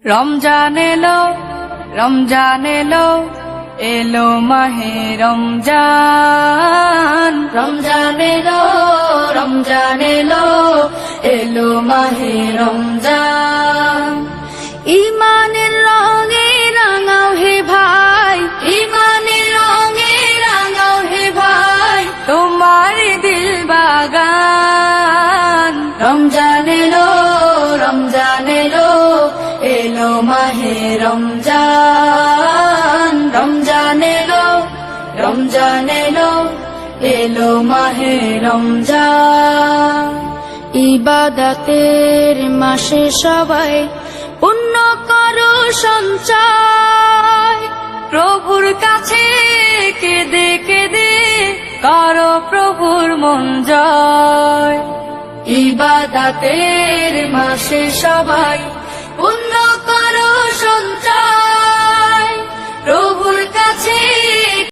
রমজান এলো, রমজান এলো, এলো মাহে রমজান। রমজান এলো, রমজান এলো, এলো মাহে রমজান। ইমানের রঙে রাঙাও হে ভাই, ইমানের রঙে রাঙাও হে ভাই, তোমার দিল বাগান। রমজান এলো, রমজান এলো, এলো মাহে রমজান। রমজান এলো, রমজান এলো, এলো মাহে রমজান। ইবাদতের মাসে সবাই পুণ্য করো সঞ্চয়, প্রভুর কাছে কেঁদে কেঁদে করো প্রভুর মন জয়। ইবাদতের মাসে সবাই